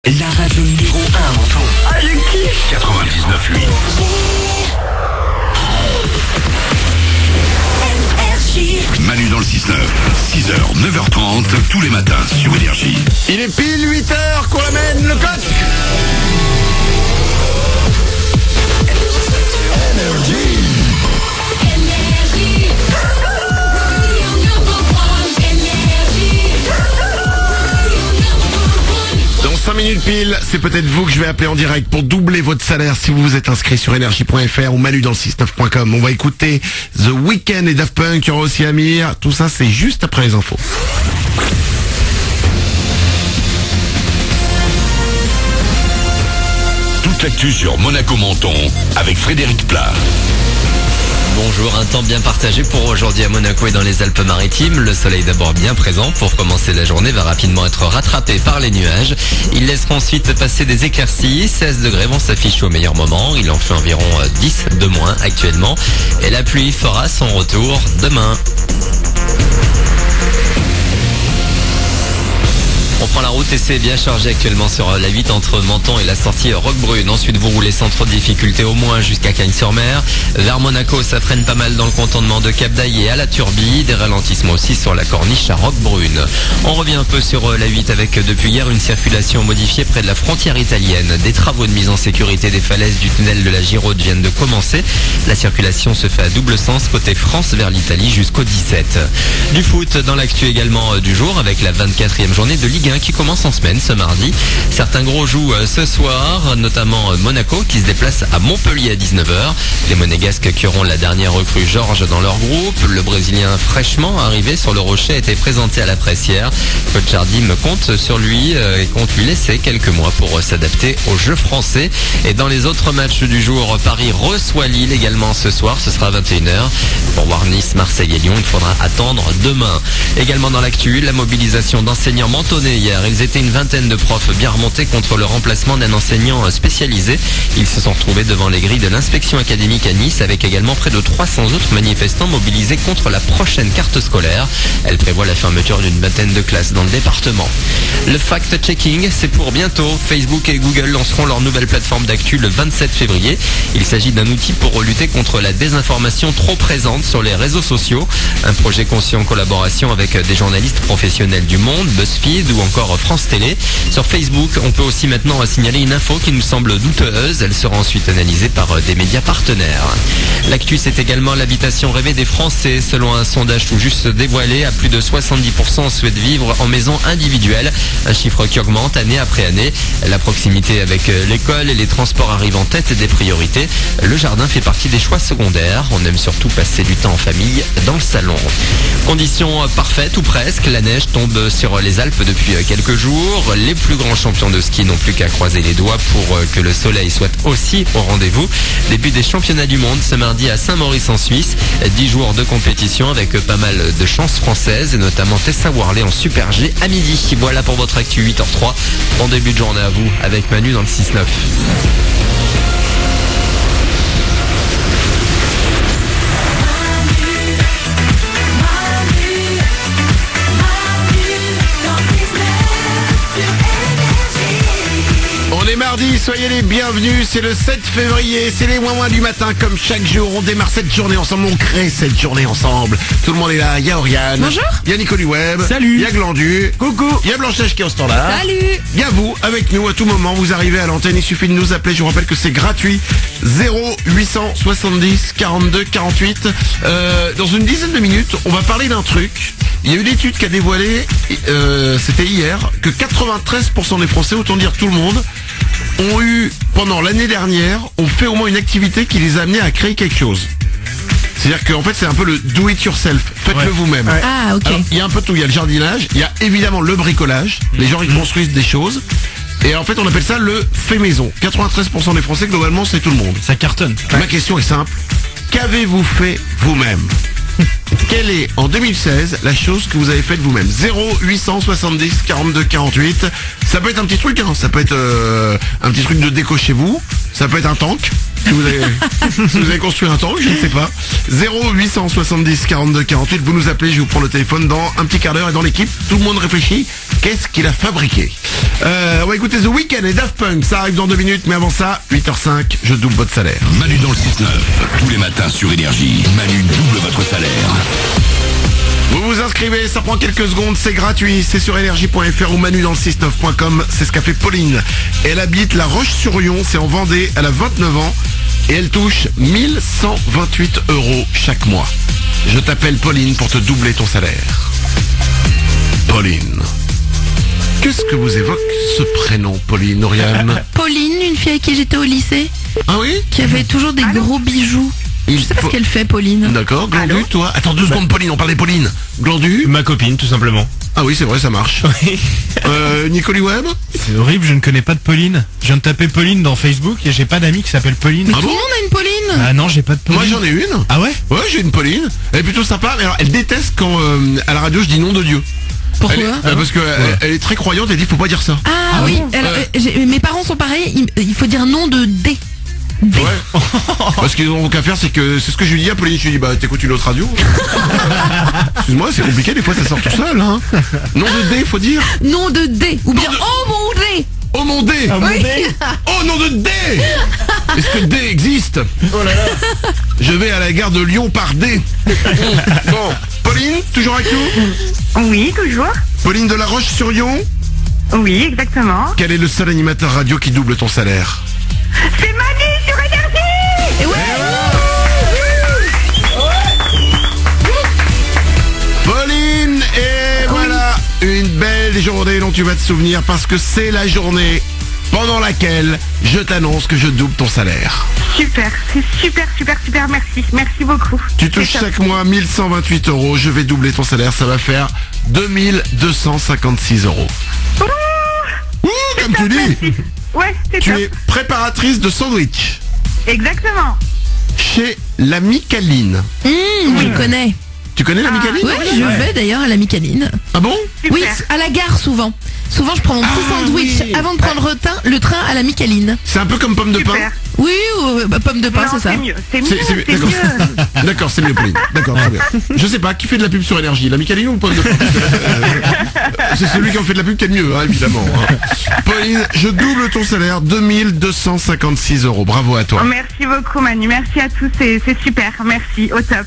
La radio numéro 1 en ton. Ah, je kiffe. 99.8. Manu dans le 6-9, 6h, 9h30, tous les matins sur Énergie. Il est pile 8h qu'on amène le coq. Dans 5 minutes pile, c'est peut-être vous que je vais appeler en direct pour doubler votre salaire si vous vous êtes inscrit sur énergie.fr ou manu dans le 69.com. On va écouter The Weeknd et Daft Punk, il y aura aussi Amir. Tout ça, c'est juste après les infos. Toute l'actu sur Monaco-Menton avec Frédéric Plat. Bonjour, un temps bien partagé pour aujourd'hui à Monaco et dans les Alpes-Maritimes. Le soleil d'abord bien présent pour commencer la journée va rapidement être rattrapé par les nuages. Ils laisseront ensuite passer des éclaircies. 16 degrés vont s'afficher au meilleur moment. Il en fait environ 10 de moins actuellement. Et la pluie fera son retour demain. On prend la route et c'est bien chargé actuellement sur la 8 entre Menton et la sortie Roquebrune. Ensuite, vous roulez sans trop de difficultés au moins jusqu'à Cagnes-sur-Mer. Vers Monaco, ça freine pas mal dans le cantonnement de Cap-d'Aille et à la Turbie. Des ralentissements aussi sur la corniche à Roquebrune. On revient un peu sur la 8 avec depuis hier une circulation modifiée près de la frontière italienne. Des travaux de mise en sécurité des falaises du tunnel de la Giraude viennent de commencer. La circulation se fait à double sens côté France vers l'Italie jusqu'au 17. Du foot dans l'actu également du jour avec la 24e journée de Ligue 1 qui commence en semaine ce mardi. Certains gros jouent ce soir, notamment Monaco qui se déplace à Montpellier à 19h. Les Monégasques qui auront la dernière recrue Georges dans leur groupe. Le Brésilien fraîchement arrivé sur le Rocher a été présenté à la presse hier. Coach Jardim compte sur lui et compte lui laisser quelques mois pour s'adapter au jeu français. Et dans les autres matchs du jour, Paris reçoit Lille également ce soir, ce sera à 21h. Pour voir Nice, Marseille et Lyon, il faudra attendre demain. Également dans l'actu, la mobilisation d'enseignants mentonnais hier. Ils étaient une vingtaine de profs bien remontés contre le remplacement d'un enseignant spécialisé. Ils se sont retrouvés devant les grilles de l'inspection académique à Nice avec également près de 300 autres manifestants mobilisés contre la prochaine carte scolaire. Elle prévoit la fermeture d'une vingtaine de classes dans le département. Le fact-checking, c'est pour bientôt. Facebook et Google lanceront leur nouvelle plateforme d'actu le 27 février. Il s'agit d'un outil pour lutter contre la désinformation trop présente sur les réseaux sociaux. Un projet conçu en collaboration avec des journalistes professionnels du Monde, BuzzFeed ou encore France Télé. Sur Facebook, on peut aussi maintenant signaler une info qui nous semble douteuse. Elle sera ensuite analysée par des médias partenaires. L'actu, c'est également l'habitation rêvée des Français. Selon un sondage tout juste dévoilé, à plus de 70% souhaitent vivre en maison individuelle. Un chiffre qui augmente année après année. La proximité avec l'école et les transports arrivent en tête des priorités. Le jardin fait partie des choix secondaires. On aime surtout passer du temps en famille dans le salon. Conditions parfaites ou presque. La neige tombe sur les Alpes depuis quelques jours. Les plus grands champions de ski n'ont plus qu'à croiser les doigts pour que le soleil soit aussi au rendez-vous. Début des championnats du monde ce mardi à Saint-Maurice en Suisse. 10 jours de compétition avec pas mal de chances françaises et notamment Tessa Worley en Super G à midi. Voilà pour votre actu 8h03. Bon début de journée à vous avec Manu dans le 6-9. On est mardi, soyez les bienvenus, c'est le 7 février, c'est les ouin-ouin du matin, comme chaque jour, on démarre cette journée ensemble, on crée cette journée ensemble. Tout le monde est là, il y a Oriane. Bonjour. Il y a Nicole Web. Salut. Il y a Glandu. Coucou. Il y a Blanche-Neige qui est au standard. Salut. Il y a vous, avec nous, à tout moment, vous arrivez à l'antenne, il suffit de nous appeler, je vous rappelle que c'est gratuit. 0870 42 48. Dans une dizaine de minutes, on va parler d'un truc. Il y a une étude qui a dévoilé, c'était hier, que 93% des Français, autant dire tout le monde, ont eu, pendant l'année dernière, ont fait au moins une activité qui les a amenés à créer quelque chose. C'est-à-dire qu'en fait, c'est un peu le do it yourself. Faites-le vous-même. Ouais. Ah, ok. Alors, il y a un peu tout. Il y a le jardinage, il y a évidemment le bricolage. Les gens, ils construisent des choses. Et en fait, on appelle ça le fait maison. 93% des Français, globalement, c'est tout le monde. Ça cartonne. Ma question est simple. Qu'avez-vous fait vous-même ? Quelle est, en 2016, la chose que vous avez faite vous-même ? 0870 42 48. Ça peut être un petit truc, hein. Ça peut être un petit truc de déco chez vous. Ça peut être un tank. Si vous avez construit un tank, je ne sais pas. 0870 42 48, vous nous appelez, je vous prends le téléphone dans un petit quart d'heure et dans l'équipe, tout le monde réfléchit. Qu'est-ce qu'il a fabriqué? On va écouter The Weeknd et Daft Punk, ça arrive dans 2 minutes, mais avant ça, 8h05, je double votre salaire. Manu dans le 6-9, tous les matins sur Énergie. Manu double votre salaire. Vous vous inscrivez, ça prend quelques secondes, c'est gratuit, c'est sur énergie.fr ou manu dans le 69.com, c'est ce qu'a fait Pauline. Elle habite La Roche-sur-Yon, c'est en Vendée, elle a 29 ans et elle touche 1128 € chaque mois. Je t'appelle Pauline pour te doubler ton salaire. Pauline. Qu'est-ce que vous évoque ce prénom, Pauline, Oriane? Pauline, une fille avec qui j'étais au lycée, Ah oui? qui avait toujours des gros bijoux. Je sais pas ce qu'elle fait, Pauline. D'accord, Glandu, toi? Attends 2 secondes, Pauline, on parlait Pauline. Glandu? Ma copine, tout simplement. Ah oui, c'est vrai, ça marche. Oui. Nicoli Webb? C'est horrible, je ne connais pas de Pauline. Je viens de taper Pauline dans Facebook et j'ai pas d'amis qui s'appelle Pauline. Mais Ah tout bon le monde a une Pauline. Ah non, j'ai pas de Pauline. Moi j'en ai une. Ah ouais? Ouais, j'ai une Pauline. Elle est plutôt sympa, mais alors elle déteste quand à la radio je dis nom de Dieu. Pourquoi Parce que elle est très croyante, elle dit faut pas dire ça. Ah oui, alors, mes parents sont pareils, il faut dire nom de D. D. Ouais. Parce qu'ils ont qu'à faire, c'est que c'est ce que je lui dis à Pauline. Je lui dis bah t'écoutes une autre radio. Excuse-moi, c'est compliqué, des fois ça sort tout seul. Hein. Nom de D, faut dire. Nom de D. Ou bien de- oh mon D. Oh mon D. Oui. Oh nom de D. Est-ce que D existe? Oh là là. Je vais à la gare de Lyon par D. Bon, Pauline, toujours avec nous? Oui, toujours. Pauline de La Roche-sur-Yon. Oui, exactement. Quel est le seul animateur radio qui double ton salaire? C'est Manu sur Énergie. Et ouais. Pauline, et voilà une belle journée dont tu vas te souvenir parce que c'est la journée pendant laquelle je t'annonce que je double ton salaire. Super, c'est super, merci. Merci beaucoup. Tu touches C'est top. chaque mois 1128 €, je vais doubler ton salaire, ça va faire 2256 €. Ouh, comme tu dis, Merci. Ouais, c'est tu top. es préparatrice de sandwich Exactement. chez la Micaline. Je connais. Tu connais la Micaline? Ouais, je vais d'ailleurs à la Micaline. Ah bon? Super. Oui, à la gare souvent. Souvent, je prends mon petit sandwich oui. avant de prendre le train à la Micaline. C'est un peu comme pomme de pain? Super. Oui, pomme de pain, Non, c'est ça. c'est mieux. C'est mieux, C'est- c'est d'accord. mieux. D'accord, c'est mieux Pauline. D'accord, très bien. Je sais pas, qui fait de la pub sur Énergie, la Micaline ou pomme de pain? C'est celui qui en fait de la pub qui est le mieux, hein, évidemment. Hein. Pauline, je double ton salaire, 2256 €. Bravo à toi. Merci beaucoup, Manu. Merci à tous. C'est super. Merci. Au top.